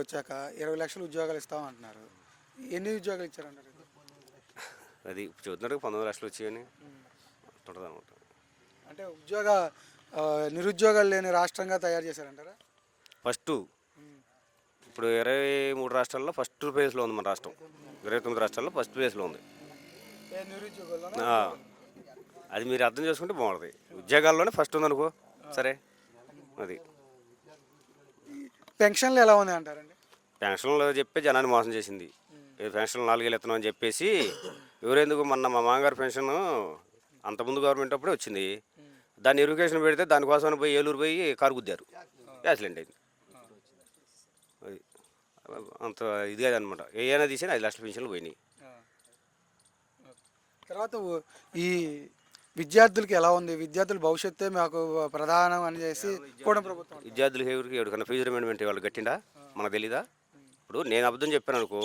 వచ్చాక 20 లక్షలు ఉద్యోగాలు ఇస్తామంటున్నారు. ఎన్ని ఉద్యోగాలు ఇచ్చారంటారు? అది చూస్తున్నారు 19 లక్షలు వచ్చాయని ఉంటుంది అనమాట. అంటే నిరుద్యోగాలు లేని రాష్ట్రంగా తయారు చేశారంటారా? ఫస్ట్ ఇప్పుడు 23 రాష్ట్రాల్లో ఫస్ట్ ప్లేస్లో ఉంది మన రాష్ట్రం. 29 రాష్ట్రాల్లో ఫస్ట్ ప్లేస్లో ఉంది. నిరుద్యోగాల్లో ఆ, అది మీరు అర్థం చేసుకుంటే బాగుంటుంది. ఉద్యోగాల్లోనే ఫస్ట్ ఉంది అనుకో, సరే. అది పెన్షన్లు ఎలా ఉన్నాయి అంటారండి? పెన్షన్లు చెప్పి జనాన్ని మోసం చేసింది. పెన్షన్లు 4,000 ఇస్తున్నాం అని చెప్పేసి ఎవరెందుకు మొన్న మా మామగారు పెన్షన్ అంతకుముందు గవర్నమెంట్ అప్పుడే వచ్చింది. దాన్ని వెరిఫికేషన్ పెడితే దానికోసం పోయి ఏలూరు పోయి కారు గుద్దారు, యాక్సిడెంట్ అయింది. అది అంత ఇది కాదనమాట. ఏమైనా తీసి 5 లక్షల పెన్షన్లు పోయినాయి. తర్వాత ఈ విద్యార్థులకి ఎలా ఉంది? విద్యార్థుల భవిష్యత్తే మాకు ప్రధానం అని చేసి కూడా ప్రభుత్వం విద్యార్థులు ఎవరికైనా ఫీజు రిమెంట్మెంట్ వాళ్ళు కట్టిండా మనకు తెలీదా? ఇప్పుడు నేను అబద్ధం చెప్పాను అనుకో,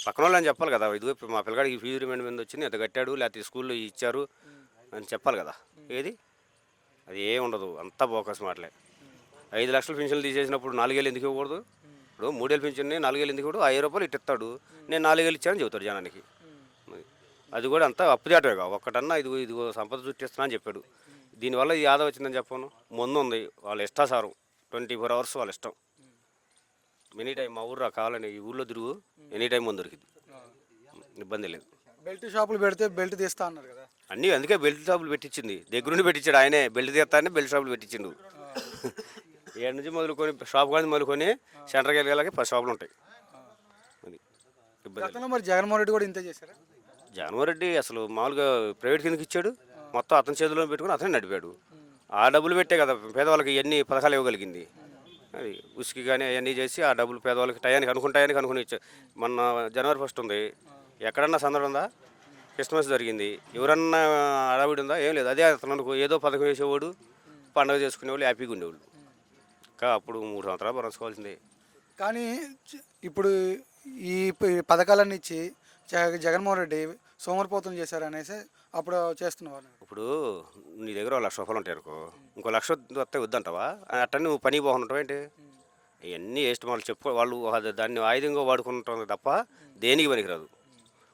పక్కన వాళ్ళు అని చెప్పాలి కదా. ఇదిగో మా పిల్లగాడికి ఫీజు రిమెంట్మెంట్ వచ్చింది, ఎంత కట్టాడు, లేకపోతే స్కూల్లో ఇచ్చారు అని చెప్పాలి కదా. ఏది అది ఏం ఉండదు, అంతా బోకస్ మాటలే. 5 లక్షల పెన్షన్లు తీసేసినప్పుడు 4,000 ఎందుకు ఇవ్వకూడదు? ఇప్పుడు 3,000 పెన్షన్ని 4,000 ఎందుకు ఇవ్వడు? 5 రూపాయలు ఇస్తాడు, నేను 4,000 ఇచ్చానని చెబుతాడు జనానికి. అది కూడా అంతా అప్పుదేటగా ఒక్కటన్నా ఇదిగో సంపద చుట్టిస్తున్నా అని చెప్పాడు. దీనివల్ల ఈ ఆదా వచ్చిందని చెప్పాను. ముందు ఉంది వాళ్ళ ఇష్టాసారం, 24 అవర్స్ వాళ్ళ ఇష్టం. ఎనీ టైం మా ఊర్లో కావాలని ఈ ఊళ్ళో తిరుగు, ఎనీ టైం ముందు దొరికింది, ఇబ్బంది లేదు. బెల్ట్ షాపులు పెడితే బెల్ట్ తీస్తా అన్నారు కదా. అన్నీ అందుకే బెల్ట్ షాపులు పెట్టించింది, దగ్గరుండి పెట్టించాడు ఆయనే. బెల్ట్ తీస్తానే బెల్ట్ షాపులు పెట్టించిండు. ఏడు నుంచి మొదలుకొని షాప్ కానీ మొదలుకొని సెంటర్కి వెళ్ళగలకి 10 షాపులు ఉంటాయి. అది ఇబ్బంది. మరి జగన్మోహన్ రెడ్డి కూడా ఇంతే చేశారా? జగన్మోహన్ రెడ్డి అసలు మామూలుగా ప్రైవేట్ కిందకి ఇచ్చాడు, మొత్తం అతని చేతిలో పెట్టుకుని అతనే నడిపాడు. ఆ డబ్బులు పెట్టే కదా పేదవాళ్ళకి ఎన్ని పథకాలు ఇవ్వగలిగింది. అది ఉసికి కానీ అవన్నీ చేసి ఆ డబ్బులు పేదవాళ్ళకి టయానికి అనుకుని ఇచ్చారు. మొన్న జనవరి 1 ఉంది, ఎక్కడన్నా సందడి ఉందా? క్రిస్మస్ జరిగింది, ఎవరన్నా అడవిడి ఉందా? ఏం లేదు. అదే అతను అనుకో ఏదో పథకం వేసేవాడు, పండుగ చేసుకునేవాళ్ళు, హ్యాపీగా ఉండేవాళ్ళు. ఇంకా అప్పుడు 3 సంవత్సరాలు భరించుకోవాల్సిందే. కానీ ఇప్పుడు ఈ పథకాలన్నీ ఇచ్చి జగన్మోహన్ రెడ్డి సోమరిపోతం చేశారనేసి అప్పుడు చేస్తున్నవారు. ఇప్పుడు నీ దగ్గర 1,00,000 రూపాయలు ఉంటాయి అనుకో, ఇంకో 1,00,000 వస్తే వద్దంటావా? అట్టని నువ్వు పని పోకుంటావు ఏంటి? ఇవన్నీ వేస్ట్. వాళ్ళు వాళ్ళు దాన్ని ఆయుధంగా వాడుకుంటుంది తప్ప దేనికి పనికిరాదు.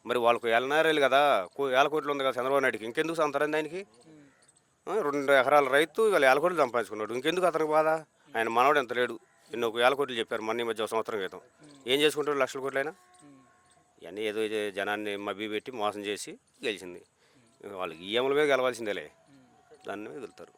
మరి వాళ్ళకు ఏళ్ళనారేళ్ళు కదా, 1,000 కోట్లు ఉంది కదా చంద్రబాబు నాయుడికి, ఇంకెందుకు సంతరం ఆయనకి? 2 ఎకరాల రైతు ఇవాళ 1,000 కోట్లు సంపాదించుకున్నాడు, ఇంకెందుకు అతనికి బాధ? ఆయన మనవాడు ఎంత లేడు, ఎన్నో 1,000 కోట్లు చెప్పారు మొన్న మధ్య సంవత్సరం క్రితం. ఏం చేసుకుంటాడు 1,00,000 కోట్లైనా? ఇవన్నీ ఏదో జనాన్ని మభ్య పెట్టి మోసం చేసి గెలిచింది. వాళ్ళకి ఈఎంల మీద గెలవాల్సిందేలే, దాన్ని మీద వెళ్తారు.